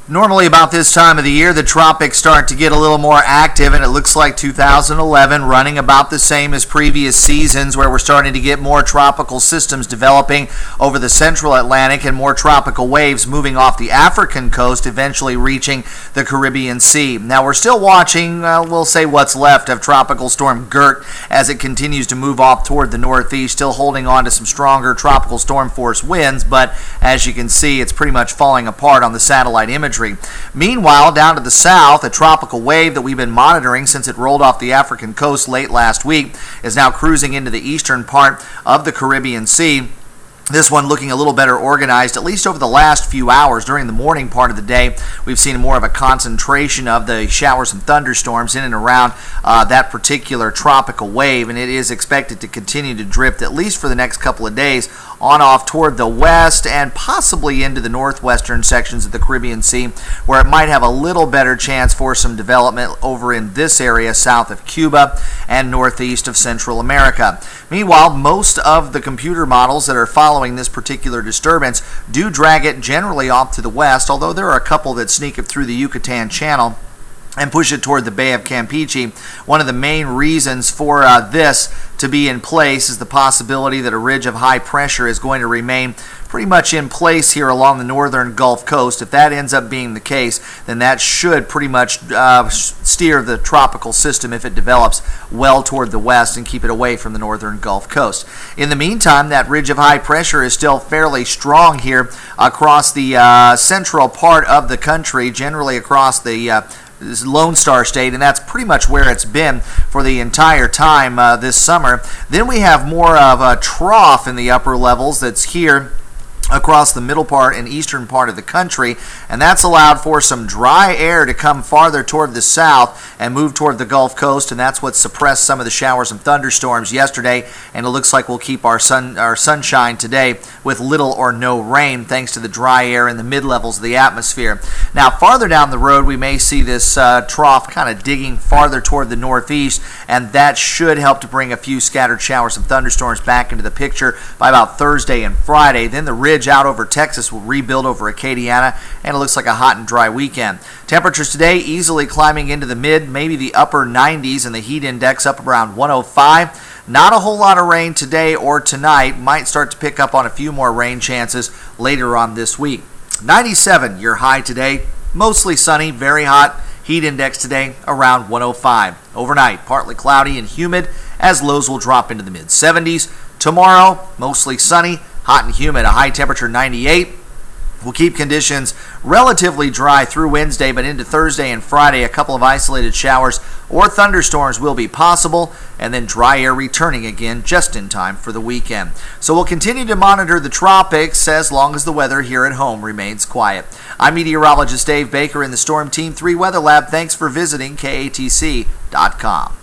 Normally about this time of the year, the tropics start to get a little more active, and it looks like 2011 running about the same as previous seasons, where we're starting to get more tropical systems developing over the central Atlantic and more tropical waves moving off the African coast, eventually reaching the Caribbean Sea. Now, we're still watching, we'll say what's left of Tropical Storm Gert as it continues to move off toward the northeast, still holding on to some stronger tropical storm force winds, but as you can see, it's pretty much falling apart on the satellite imagery. Meanwhile, down to the south, a tropical wave that we've been monitoring since it rolled off the African coast late last week is now cruising into the eastern part of the Caribbean Sea. This one looking a little better organized, at least over the last few hours. During the morning part of the day, we've seen more of a concentration of the showers and thunderstorms in and around that particular tropical wave, and it is expected to continue to drift at least for the next couple of days on off toward the west and possibly into the northwestern sections of the Caribbean Sea, where it might have a little better chance for some development over in this area south of Cuba and northeast of Central America. Meanwhile, most of the computer models that are following this particular disturbance do drag it generally off to the west, although there are a couple that sneak it through the Yucatan Channel and push it toward the Bay of Campeche. One of the main reasons for this to be in place is the possibility that a ridge of high pressure is going to remain pretty much in place here along the northern Gulf Coast. If that ends up being the case, then that should pretty much steer the tropical system, if it develops, well toward the west and keep it away from the northern Gulf Coast. In the meantime, that ridge of high pressure is still fairly strong here across the central part of the country, generally across the Lone Star State, and that's pretty much where it's been for the entire time this summer. Then we have more of a trough in the upper levels that's here across the middle part and eastern part of the country, and that's allowed for some dry air to come farther toward the south and move toward the Gulf Coast, and that's what suppressed some of the showers and thunderstorms yesterday, and it looks like we'll keep our sunshine today with little or no rain thanks to the dry air in the mid-levels of the atmosphere. Now, farther down the road, we may see this trough kind of digging farther toward the northeast, and that should help to bring a few scattered showers and thunderstorms back into the picture by about Thursday and Friday. Then the ridge out over Texas will rebuild over Acadiana, and it looks like a hot and dry weekend. Temperatures today easily climbing into the mid, maybe the upper 90s, and the heat index up around 105. Not a whole lot of rain today or tonight. Might start to pick up on a few more rain chances later on this week. 97 your high today, mostly sunny, very hot. Heat index today around 105. Overnight, partly cloudy and humid as lows will drop into the mid 70s. Tomorrow, mostly sunny, hot and humid, a high temperature 98. We'll keep conditions relatively dry through Wednesday, but into Thursday and Friday, a couple of isolated showers or thunderstorms will be possible, and then dry air returning again just in time for the weekend. So we'll continue to monitor the tropics as long as the weather here at home remains quiet. I'm meteorologist Dave Baker in the Storm Team 3 Weather Lab. Thanks for visiting KATC.com.